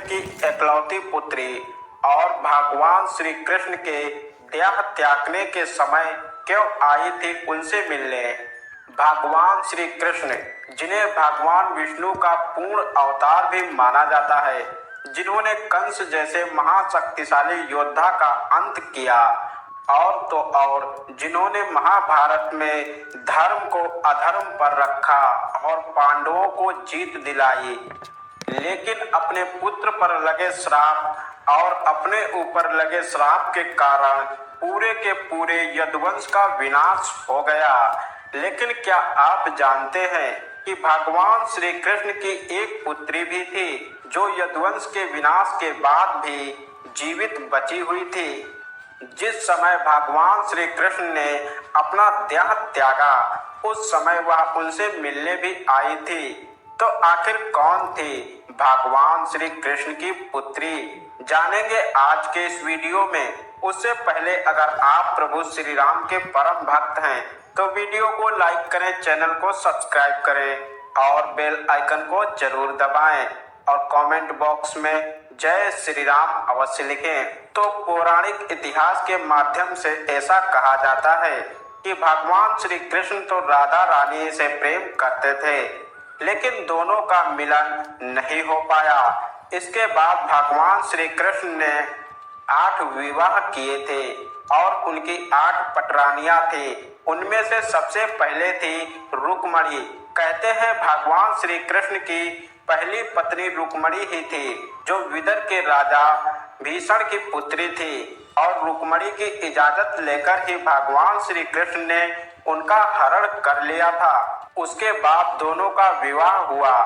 की इकलौती पुत्री और भगवान श्री कृष्ण के देह त्यागने के समय क्यों आई थी उनसे मिलने। भगवान श्री कृष्ण, जिन्हें भगवान विष्णु का पूर्ण अवतार भी माना जाता है, जिन्होंने कंस जैसे महाशक्तिशाली योद्धा का अंत किया और तो और जिन्होंने महाभारत में धर्म को अधर्म पर रखा और पांडवों को जीत दिलाई, लेकिन अपने पुत्र पर लगे श्राप और अपने ऊपर लगे श्राप के कारण पूरे के पूरे यदुवंश का विनाश हो गया। लेकिन क्या आप जानते हैं कि भगवान श्री कृष्ण की एक पुत्री भी थी जो यदुवंश के विनाश के बाद भी जीवित बची हुई थी। जिस समय भगवान श्री कृष्ण ने अपना देह त्यागा, उस समय वह उनसे मिलने भी आई थी। तो आखिर कौन थी भगवान श्री कृष्ण की पुत्री, जानेंगे आज के इस वीडियो में। उससे पहले अगर आप प्रभु श्री राम के परम भक्त हैं तो वीडियो को लाइक करें, चैनल को सब्सक्राइब करें और बेल आइकन को जरूर दबाएं और कमेंट बॉक्स में जय श्री राम अवश्य लिखें। तो पौराणिक इतिहास के माध्यम से ऐसा कहा जाता है कि भगवान श्री कृष्ण तो राधा रानी से प्रेम करते थे, लेकिन दोनों का मिलन नहीं हो पाया। इसके बाद भगवान श्री कृष्ण ने 8 विवाह किए थे और उनकी 8 पटरानियां थी। उनमें से सबसे पहले थी रुक्मणी। कहते हैं भगवान श्री कृष्ण की पहली पत्नी रुक्मणी ही थी, जो विदर्भ के राजा भीषण की पुत्री थी और रुक्मणी की इजाजत लेकर ही भगवान श्री कृष्ण ने उनका हरण कर लिया था। उसके बाद दोनों का विवाह हुआ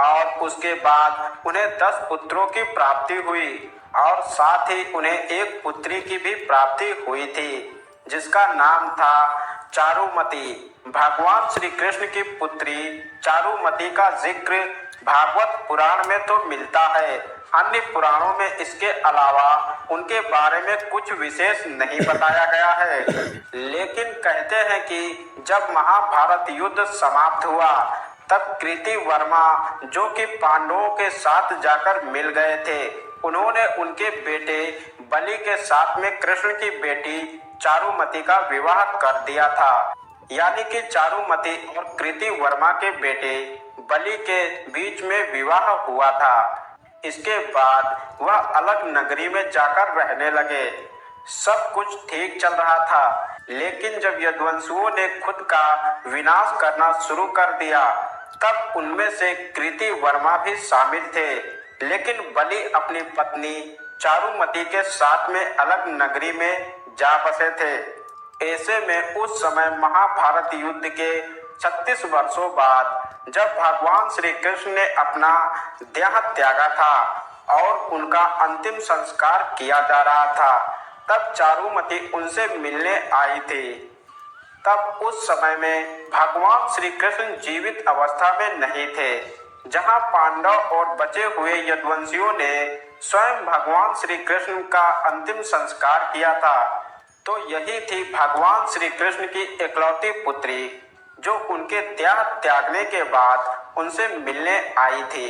और उसके बाद उन्हें 10 पुत्रों की प्राप्ति हुई और साथ ही उन्हें एक पुत्री की भी प्राप्ति हुई थी, जिसका नाम था चारुमती। भगवान श्री कृष्ण की पुत्री चारुमती का जिक्र भागवत पुराण में तो मिलता है, अन्य पुराणों में इसके अलावा उनके बारे में कुछ विशेष नहीं बताया गया है। लेकिन कहते हैं कि जब महाभारत युद्ध समाप्त हुआ तब कृति वर्मा, जो कि पांडवों के साथ जाकर मिल गए थे, उन्होंने उनके बेटे बलि के साथ में कृष्ण की बेटी चारुमती का विवाह कर दिया था। यानी कि चारुमती और कृति वर्मा के बेटे बलि के बीच में विवाह हुआ था। इसके बाद वह अलग नगरी में जाकर रहने लगे। सब कुछ ठीक चल रहा था, लेकिन जब यदुवंशियों ने खुद का विनाश करना शुरू कर दिया, तब उनमें से कृति वर्मा भी शामिल थे। लेकिन बलि अपनी पत्नी चारुमती के साथ में अलग नगरी में जा बसे थे। ऐसे में उस समय महाभारत युद्ध के 36 वर्षों बाद जब भगवान श्री कृष्ण ने अपना देह त्यागा था और उनका अंतिम संस्कार किया जा रहा था, तब चारुमती उनसे मिलने आई थी। तब उस समय में भगवान श्री कृष्ण जीवित अवस्था में नहीं थे। जहां पांडव और बचे हुए यदुवंशियों ने स्वयं भगवान श्री कृष्ण का अंतिम संस्कार किया था, तो यही थी भगवान श्री कृष्ण की इकलौती पुत्री, जो उनके देह त्यागने के बाद उनसे मिलने आई थी